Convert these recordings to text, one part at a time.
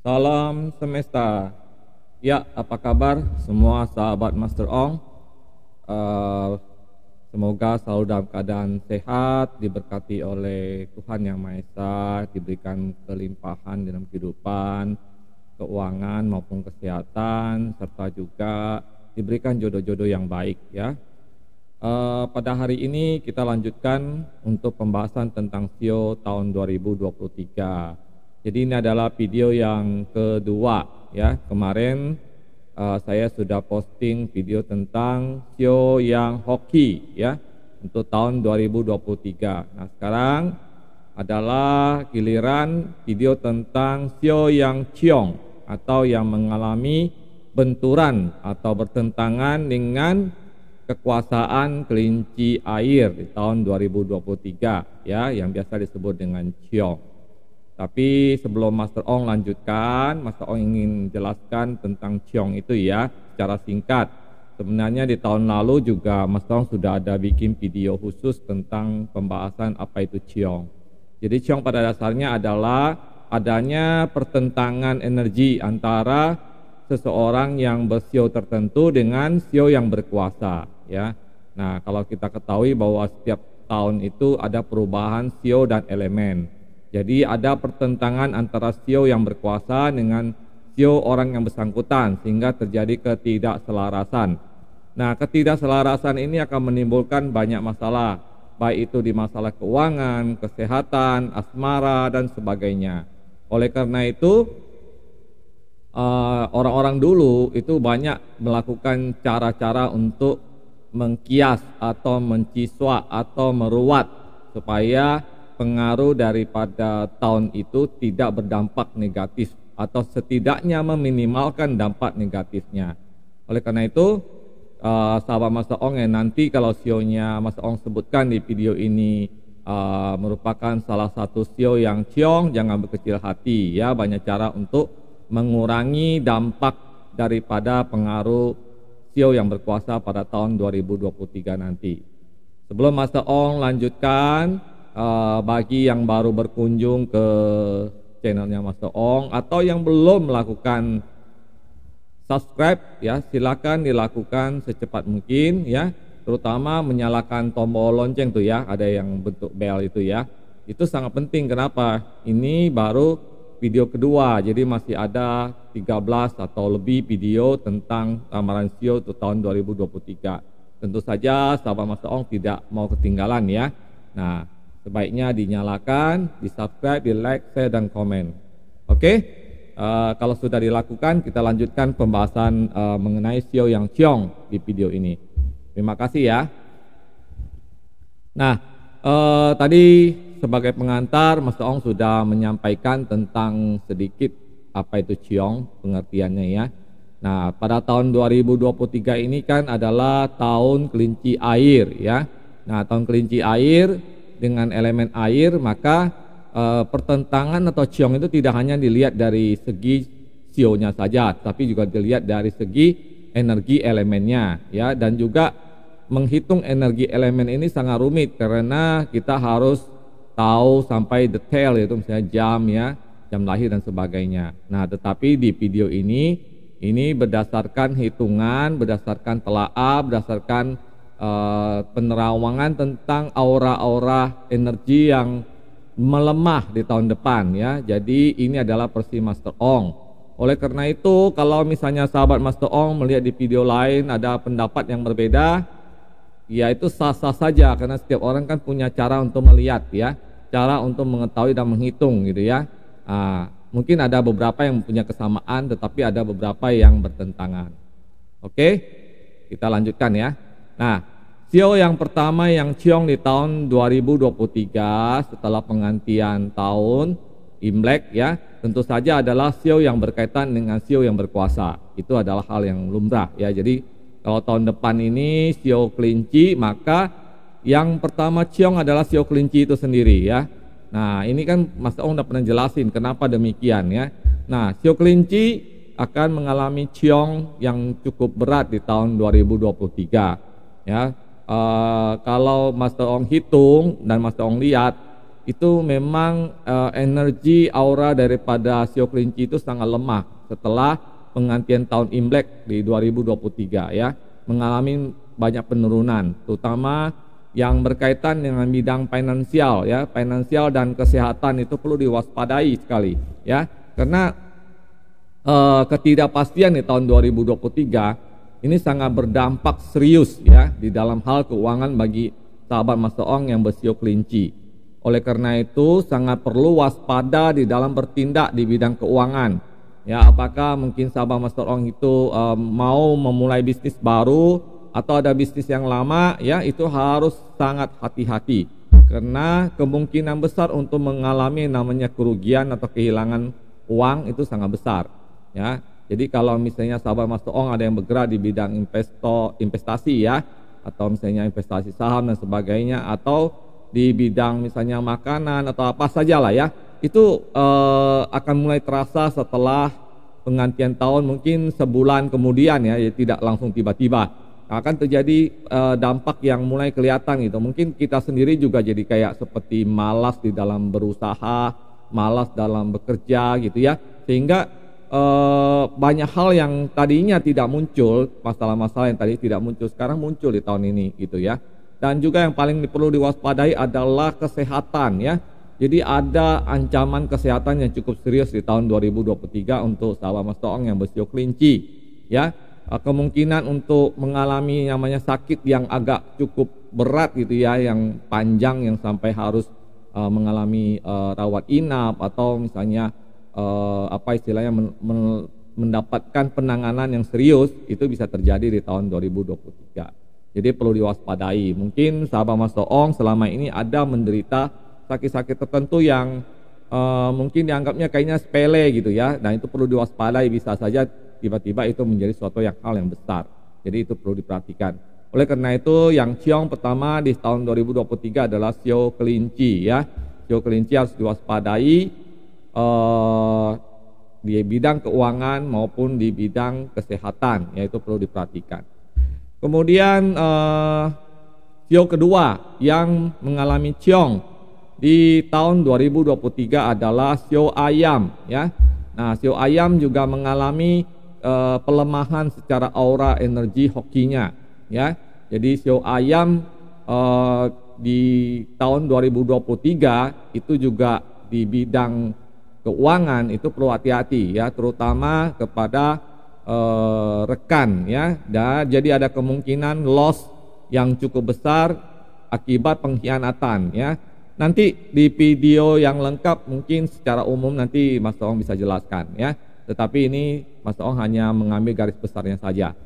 Salam semesta. Ya, apa kabar semua sahabat Master Ong? Semoga selalu dalam keadaan sehat, diberkati oleh Tuhan Yang Maha Esa, diberikan kelimpahan dalam kehidupan, keuangan maupun kesehatan, serta juga diberikan jodoh-jodoh yang baik ya. Pada hari ini kita lanjutkan untuk pembahasan tentang SEO tahun 2023. Jadi ini adalah video yang kedua ya. Kemarin saya sudah posting video tentang SEO yang hoki ya untuk tahun 2023. Nah, sekarang adalah giliran video tentang SEO yang ciong atau yang mengalami benturan atau bertentangan dengan kekuasaan kelinci air di tahun 2023 ya, yang biasa disebut dengan ciong. Tapi sebelum Master Ong lanjutkan, Master Ong ingin jelaskan tentang ciong itu ya secara singkat. Sebenarnya di tahun lalu juga Master Ong sudah ada bikin video khusus tentang pembahasan apa itu ciong. Jadi ciong pada dasarnya adalah adanya pertentangan energi antara seseorang yang bersio tertentu dengan sio yang berkuasa ya. Nah, kalau kita ketahui bahwa setiap tahun itu ada perubahan sio dan elemen. Jadi ada pertentangan antara sio yang berkuasa dengan sio orang yang bersangkutan sehingga terjadi ketidakselarasan. Nah, ketidakselarasan ini akan menimbulkan banyak masalah, baik itu di masalah keuangan, kesehatan, asmara dan sebagainya. Oleh karena itu orang-orang dulu itu banyak melakukan cara-cara untuk mengkias atau menciswa atau meruat supaya pengaruh daripada tahun itu tidak berdampak negatif atau setidaknya meminimalkan dampak negatifnya. Oleh karena itu sahabat Master Ong nanti kalau SEO-nya Master Ong sebutkan di video ini merupakan salah satu SEO yang ciong, jangan berkecil hati ya. Banyak cara untuk mengurangi dampak daripada pengaruh SEO yang berkuasa pada tahun 2023 nanti. Sebelum Master Ong lanjutkan, bagi yang baru berkunjung ke channelnya Master Ong atau yang belum melakukan subscribe ya, silakan dilakukan secepat mungkin ya, terutama menyalakan tombol lonceng tuh ya, ada yang bentuk bell itu ya. Itu sangat penting. Kenapa? Ini baru video kedua, jadi masih ada 13 atau lebih video tentang ramalan SEO untuk tahun 2023. Tentu saja sahabat Master Ong tidak mau ketinggalan ya. Nah, sebaiknya dinyalakan, di subscribe, di like, share, dan komen. Oke, kalau sudah dilakukan, kita lanjutkan pembahasan mengenai SEO yang ciong di video ini. Terima kasih ya. Nah, tadi sebagai pengantar, Master Ong sudah menyampaikan tentang sedikit apa itu ciong, pengertiannya ya. Nah, pada tahun 2023 ini kan adalah tahun kelinci air ya. Nah, tahun kelinci air dengan elemen air, maka pertentangan atau ciong itu tidak hanya dilihat dari segi sionya saja, tapi juga dilihat dari segi energi elemennya ya. Dan juga menghitung energi elemen ini sangat rumit karena kita harus tahu sampai detail, yaitu misalnya jam ya, jam lahir dan sebagainya. Nah, tetapi di video ini berdasarkan hitungan, berdasarkan telaah, berdasarkan penerawangan tentang aura-aura energi yang melemah di tahun depan ya. Jadi ini adalah versi Master Ong. Oleh karena itu, kalau misalnya sahabat Master Ong melihat di video lain ada pendapat yang berbeda, ya itu sah-sah saja, karena setiap orang kan punya cara untuk melihat ya, cara untuk mengetahui dan menghitung gitu ya. Mungkin ada beberapa yang punya kesamaan, tetapi ada beberapa yang bertentangan. Oke, kita lanjutkan ya. Nah, SEO yang pertama yang ciong di tahun 2023 setelah penggantian tahun Imlek ya, tentu saja adalah SEO yang berkaitan dengan SEO yang berkuasa. Itu adalah hal yang lumrah ya. Jadi kalau tahun depan ini SEO kelinci, maka yang pertama ciong adalah SEO kelinci itu sendiri ya. Nah, ini kan Mas Ong udah pernah jelasin kenapa demikian ya. Nah, SEO kelinci akan mengalami ciong yang cukup berat di tahun 2023 ya. Kalau Master Ong hitung dan Master Ong lihat, itu memang energi aura daripada Sio Kelinci itu sangat lemah setelah penggantian tahun Imlek di 2023 ya, mengalami banyak penurunan, terutama yang berkaitan dengan bidang finansial ya, finansial dan kesehatan itu perlu diwaspadai sekali ya, karena ketidakpastian di tahun 2023 ini sangat berdampak serius ya di dalam hal keuangan bagi sahabat Mas Ong yang bersio kelinci. Oleh karena itu sangat perlu waspada di dalam bertindak di bidang keuangan. Ya, apakah mungkin sahabat Mas Ong itu mau memulai bisnis baru atau ada bisnis yang lama ya, itu harus sangat hati-hati karena kemungkinan besar untuk mengalami namanya kerugian atau kehilangan uang itu sangat besar ya. Jadi kalau misalnya sahabat Mas Ong ada yang bergerak di bidang investasi ya, atau misalnya investasi saham dan sebagainya, atau di bidang misalnya makanan atau apa saja lah ya, itu akan mulai terasa setelah penggantian tahun, mungkin sebulan kemudian ya, tidak langsung tiba-tiba akan terjadi dampak yang mulai kelihatan gitu. Mungkin kita sendiri juga jadi kayak seperti malas di dalam berusaha, malas dalam bekerja gitu ya, sehingga banyak hal yang tadinya tidak muncul, masalah-masalah yang tadi tidak muncul sekarang muncul di tahun ini gitu ya. Dan juga yang paling perlu diwaspadai adalah kesehatan ya. Jadi ada ancaman kesehatan yang cukup serius di tahun 2023 untuk sahabat Mas Ong yang bersio kelinci ya. Kemungkinan untuk mengalami namanya sakit yang agak cukup berat gitu ya, yang panjang, yang sampai harus mengalami rawat inap atau misalnya apa istilahnya mendapatkan penanganan yang serius, itu bisa terjadi di tahun 2023. Jadi perlu diwaspadai. Mungkin sahabat Mas Ong selama ini ada menderita sakit-sakit tertentu yang mungkin dianggapnya kayaknya sepele gitu ya. Nah itu perlu diwaspadai, bisa saja tiba-tiba itu menjadi suatu hal yang besar. Jadi itu perlu diperhatikan. Oleh karena itu yang ciong pertama di tahun 2023 adalah sio kelinci ya. Sio kelinci harus diwaspadai di bidang keuangan maupun di bidang kesehatan, yaitu perlu diperhatikan. Kemudian sio kedua yang mengalami ciong di tahun 2023 adalah sio ayam ya. Nah, sio ayam juga mengalami pelemahan secara aura energi hokinya ya. Jadi sio ayam di tahun 2023 itu juga di bidang keuangan itu perlu hati-hati ya, terutama kepada rekan ya. Dan jadi ada kemungkinan loss yang cukup besar akibat pengkhianatan ya. Nanti di video yang lengkap mungkin secara umum nanti Mas Ong bisa jelaskan ya. Tetapi ini Mas Ong hanya mengambil garis besarnya saja.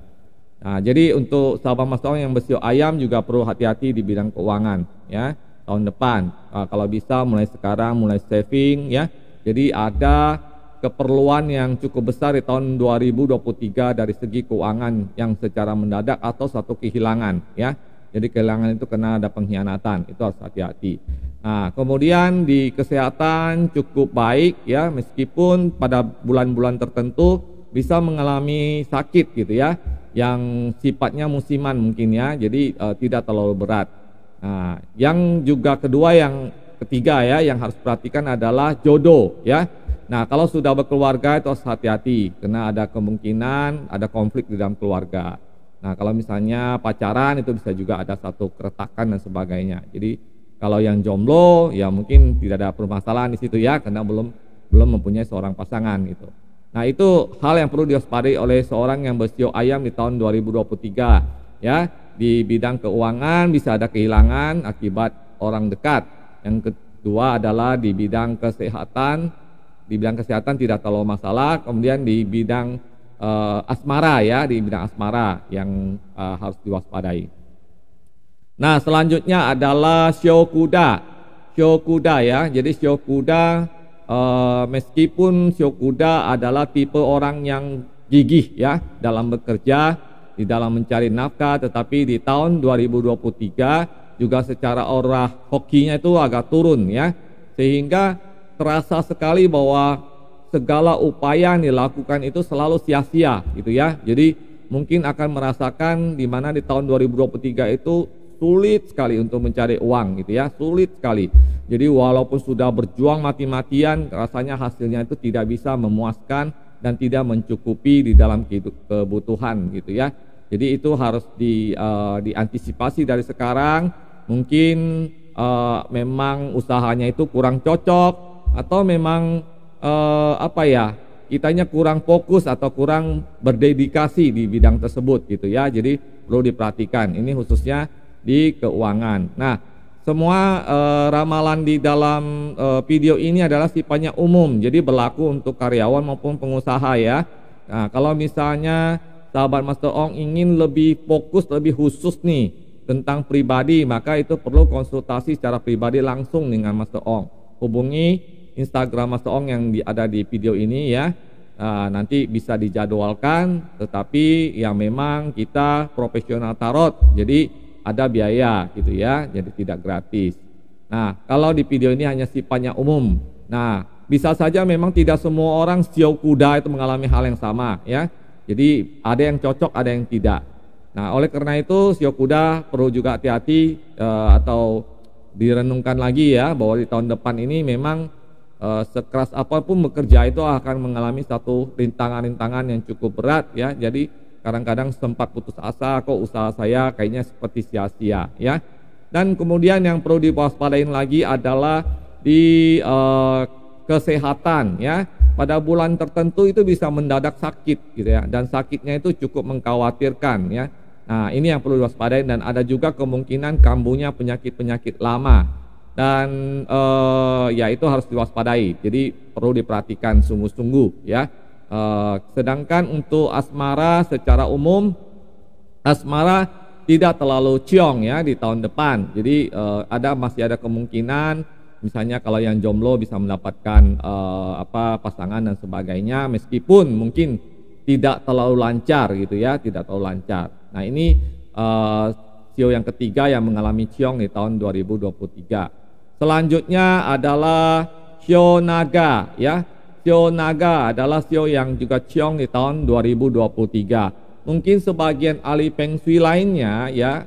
Nah, jadi untuk sahabat Mas Ong yang bersio ayam juga perlu hati-hati di bidang keuangan ya. Tahun depan kalau bisa mulai sekarang mulai saving ya. Jadi ada keperluan yang cukup besar di tahun 2023 dari segi keuangan yang secara mendadak atau satu kehilangan ya. Jadi kehilangan itu karena ada pengkhianatan, itu harus hati-hati. Nah, kemudian di kesehatan cukup baik ya, meskipun pada bulan-bulan tertentu bisa mengalami sakit gitu ya, yang sifatnya musiman mungkin ya, jadi tidak terlalu berat. Nah, yang juga kedua yang ketiga ya yang harus perhatikan adalah jodoh ya. Nah, kalau sudah berkeluarga itu harus hati-hati karena ada kemungkinan ada konflik di dalam keluarga. Nah, kalau misalnya pacaran itu bisa juga ada satu keretakan dan sebagainya. Jadi kalau yang jomblo ya mungkin tidak ada permasalahan di situ ya, karena belum mempunyai seorang pasangan gitu. Nah, itu hal yang perlu diwaspadai oleh seorang yang bersio ayam di tahun 2023 ya. Di bidang keuangan bisa ada kehilangan akibat orang dekat. Yang kedua adalah di bidang kesehatan. Di bidang kesehatan tidak terlalu masalah. Kemudian di bidang asmara ya, di bidang asmara yang harus diwaspadai. Nah, selanjutnya adalah sio kuda. Sio kuda ya. Jadi sio kuda meskipun sio kuda adalah tipe orang yang gigih ya dalam bekerja, di dalam mencari nafkah, tetapi di tahun 2023 juga secara aura hokinya itu agak turun ya, sehingga terasa sekali bahwa segala upaya yang dilakukan itu selalu sia-sia gitu ya. Jadi mungkin akan merasakan di mana di tahun 2023 itu sulit sekali untuk mencari uang gitu ya, sulit sekali. Jadi walaupun sudah berjuang mati-matian, rasanya hasilnya itu tidak bisa memuaskan dan tidak mencukupi di dalam kebutuhan gitu ya. Jadi itu harus diantisipasi dari sekarang. Mungkin memang usahanya itu kurang cocok, atau memang kitanya kurang fokus atau kurang berdedikasi di bidang tersebut gitu ya. Jadi perlu diperhatikan. Ini khususnya di keuangan. Nah, semua ramalan di dalam video ini adalah sifatnya umum, jadi berlaku untuk karyawan maupun pengusaha ya. Nah, kalau misalnya sahabat Master Ong ingin lebih fokus, lebih khusus nih tentang pribadi, maka itu perlu konsultasi secara pribadi langsung dengan Master Ong. Hubungi Instagram Master Ong yang ada di video ini ya. Nanti bisa dijadwalkan, tetapi yang memang kita profesional tarot, jadi ada biaya gitu ya, jadi tidak gratis. Nah, kalau di video ini hanya sifatnya umum. Nah, bisa saja memang tidak semua orang shio kuda itu mengalami hal yang sama ya. Jadi ada yang cocok, ada yang tidak. Nah, oleh karena itu shio kuda perlu juga hati-hati atau direnungkan lagi ya, bahwa di tahun depan ini memang sekeras apapun bekerja itu akan mengalami satu rintangan-rintangan yang cukup berat ya. Jadi kadang-kadang sempat putus asa, kok usaha saya kayaknya seperti sia-sia ya. Dan kemudian yang perlu diwaspadain lagi adalah di kesehatan ya. Pada bulan tertentu itu bisa mendadak sakit gitu ya, dan sakitnya itu cukup mengkhawatirkan ya. Nah, ini yang perlu diwaspadain, dan ada juga kemungkinan kambuhnya penyakit-penyakit lama, dan ya itu harus diwaspadai. Jadi perlu diperhatikan sungguh-sungguh ya. Sedangkan untuk asmara secara umum, asmara tidak terlalu ciong ya di tahun depan. Jadi masih ada kemungkinan, misalnya kalau yang jomblo bisa mendapatkan pasangan dan sebagainya, meskipun mungkin tidak terlalu lancar gitu ya, tidak terlalu lancar. Nah, ini sio yang ketiga yang mengalami ciong di tahun 2023. Selanjutnya adalah sio naga ya. Sio naga adalah sio yang juga ciong di tahun 2023. Mungkin sebagian ahli Feng Shui lainnya ya,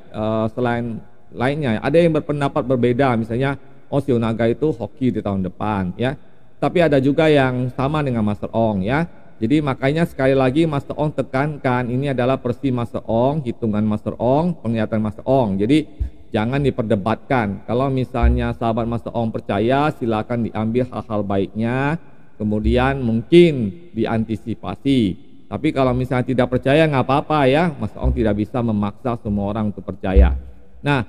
selain lainnya ada yang berpendapat berbeda, misalnya sio naga itu hoki di tahun depan ya. Tapi ada juga yang sama dengan Master Ong ya. Jadi makanya sekali lagi Master Ong tekankan, ini adalah versi Master Ong, hitungan Master Ong, penglihatan Master Ong. Jadi jangan diperdebatkan. Kalau misalnya sahabat Master Ong percaya, silakan diambil hal-hal baiknya, kemudian mungkin diantisipasi. Tapi kalau misalnya tidak percaya nggak apa-apa ya, Mas Ong tidak bisa memaksa semua orang untuk percaya. Nah,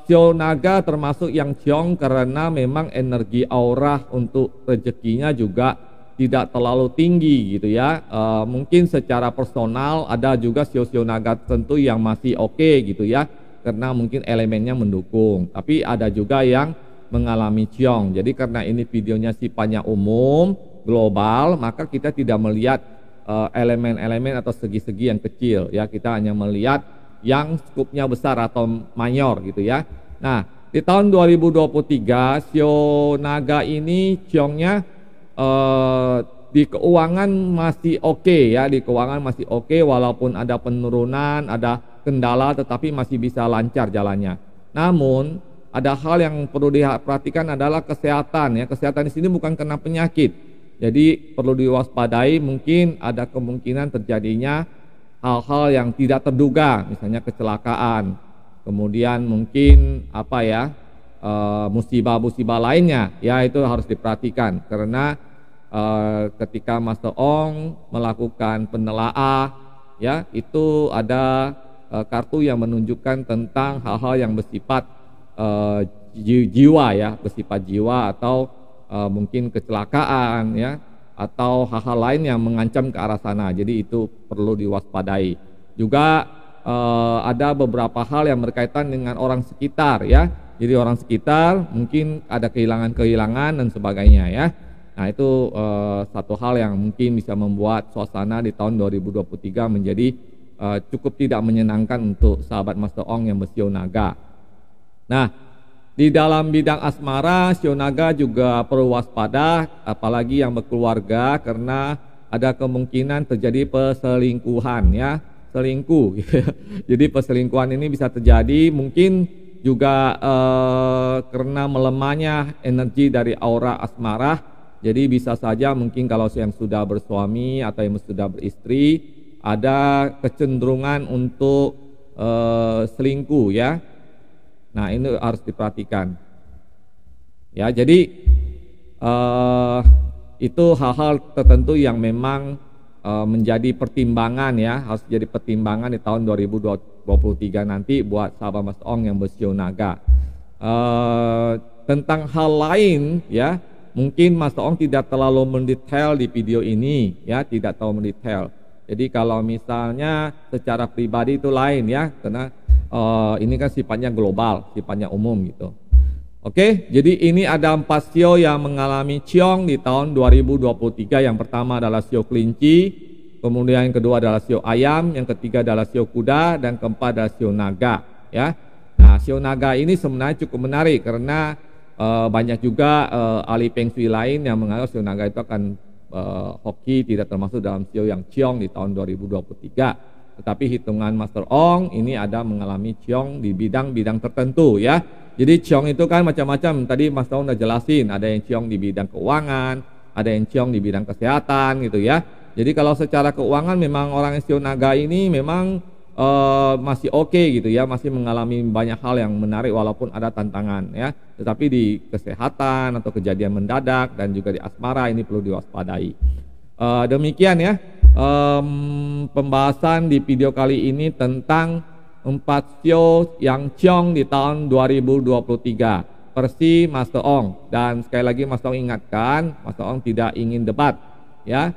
sio naga termasuk yang ciong karena memang energi aura untuk rezekinya juga tidak terlalu tinggi gitu ya. Mungkin secara personal ada juga sio-sio naga tertentu yang masih oke gitu ya, karena mungkin elemennya mendukung. Tapi ada juga yang mengalami ciong. Jadi karena ini videonya sifatnya umum, global, maka kita tidak melihat elemen-elemen atau segi-segi yang kecil ya. Kita hanya melihat yang skupnya besar atau mayor gitu ya. Nah, di tahun 2023 sio naga ini ciongnya di keuangan masih oke ya, di keuangan masih oke, walaupun ada penurunan, ada kendala, tetapi masih bisa lancar jalannya. Namun ada hal yang perlu diperhatikan adalah kesehatan ya. Kesehatan di sini bukan karena penyakit. Jadi perlu diwaspadai, mungkin ada kemungkinan terjadinya hal-hal yang tidak terduga, misalnya kecelakaan. Kemudian mungkin musibah-musibah lainnya ya, itu harus diperhatikan karena ketika Master Ong melakukan penelaah ya, itu ada kartu yang menunjukkan tentang hal-hal yang bersifat jiwa ya, bersifat jiwa, atau mungkin kecelakaan ya, atau hal-hal lain yang mengancam ke arah sana. Jadi itu perlu diwaspadai. Juga ada beberapa hal yang berkaitan dengan orang sekitar ya. Jadi orang sekitar mungkin ada kehilangan-kehilangan dan sebagainya ya. Nah, itu satu hal yang mungkin bisa membuat suasana di tahun 2023 menjadi cukup tidak menyenangkan untuk sahabat Master Ong yang bersio naga. Nah, di dalam bidang asmara, sio naga juga perlu waspada, apalagi yang berkeluarga, karena ada kemungkinan terjadi perselingkuhan ya, selingkuh. Jadi perselingkuhan ini bisa terjadi mungkin juga karena melemahnya energi dari aura asmara, jadi bisa saja mungkin kalau yang sudah bersuami atau yang sudah beristri ada kecenderungan untuk selingkuh ya. Nah ini harus diperhatikan ya. Jadi itu hal-hal tertentu yang memang menjadi pertimbangan ya, harus jadi pertimbangan di tahun 2023 nanti buat sahabat Mas Ong yang bersio naga. Tentang hal lain ya, mungkin Mas Ong tidak terlalu mendetail di video ini ya, tidak terlalu mendetail. Jadi kalau misalnya secara pribadi itu lain ya, karena ini kan sifatnya global, sifatnya umum gitu. Oke, jadi ini ada 4 sio yang mengalami ciong di tahun 2023. Yang pertama adalah sio kelinci, kemudian yang kedua adalah sio ayam, yang ketiga adalah sio kuda, dan keempat adalah sio naga ya. Nah, sio naga ini sebenarnya cukup menarik karena banyak juga ahli Feng Shui lain yang menganggap sio naga itu akan hoki, tidak termasuk dalam sio yang ciong di tahun 2023. Tetapi hitungan Master Ong ini ada mengalami ciong di bidang-bidang tertentu ya. Jadi ciong itu kan macam-macam, tadi Mas Ong udah jelasin, ada yang ciong di bidang keuangan, ada yang ciong di bidang kesehatan gitu ya. Jadi kalau secara keuangan memang orang yang sio naga ini memang masih oke gitu ya, masih mengalami banyak hal yang menarik walaupun ada tantangan ya. Tetapi di kesehatan atau kejadian mendadak dan juga di asmara ini perlu diwaspadai. Demikian ya pembahasan di video kali ini tentang 4 sio yang ciong di tahun 2023 versi Master Ong. Dan sekali lagi Master Ong ingatkan, Master Ong tidak ingin debat ya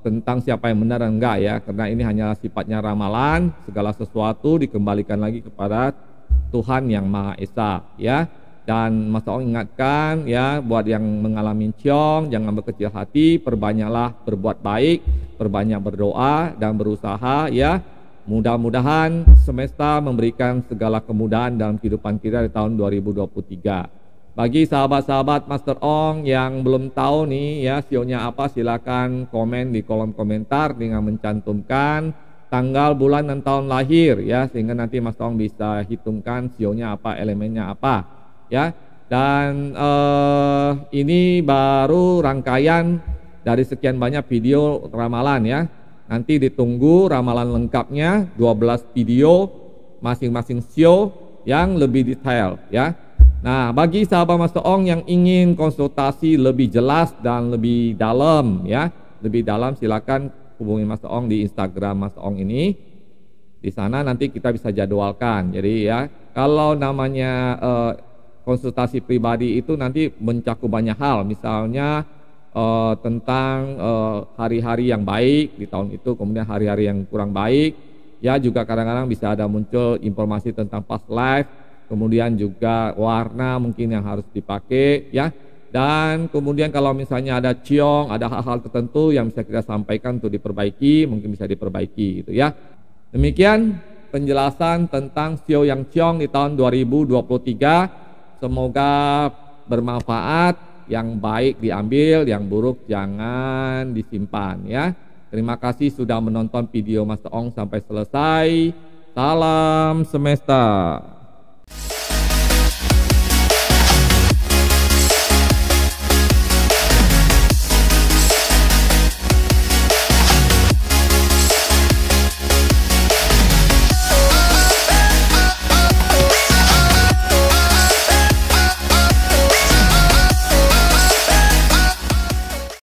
tentang siapa yang benar dan enggak ya, karena ini hanya sifatnya ramalan, segala sesuatu dikembalikan lagi kepada Tuhan yang Maha Esa ya. Dan Master Ong ingatkan ya, buat yang mengalami ciong jangan berkecil hati, perbanyaklah berbuat baik, perbanyak berdoa dan berusaha ya. Mudah-mudahan semesta memberikan segala kemudahan dalam kehidupan kita di tahun 2023. Bagi sahabat-sahabat Master Ong yang belum tahu nih ya sionya apa, silakan komen di kolom komentar dengan mencantumkan tanggal, bulan, dan tahun lahir ya, sehingga nanti Master Ong bisa hitungkan sionya apa, elemennya apa ya. Dan ini baru rangkaian dari sekian banyak video ramalan ya. Nanti ditunggu ramalan lengkapnya 12 video masing-masing sio yang lebih detail ya. Nah, bagi sahabat Master Ong yang ingin konsultasi lebih jelas dan lebih dalam ya, lebih dalam silakan hubungi Master Ong di Instagram Master Ong ini. Di sana nanti kita bisa jadwalkan. Jadi ya, kalau namanya konsultasi pribadi itu nanti mencakup banyak hal, misalnya tentang hari-hari yang baik di tahun itu, kemudian hari-hari yang kurang baik ya, juga kadang-kadang bisa ada muncul informasi tentang past life, kemudian juga warna mungkin yang harus dipakai ya. Dan kemudian kalau misalnya ada ciong, ada hal-hal tertentu yang bisa kita sampaikan untuk diperbaiki, mungkin bisa diperbaiki gitu ya. Demikian penjelasan tentang sio yang ciong di tahun 2023. Semoga bermanfaat. Yang baik diambil, yang buruk jangan disimpan ya. Terima kasih sudah menonton video Master Ong sampai selesai. Salam semesta.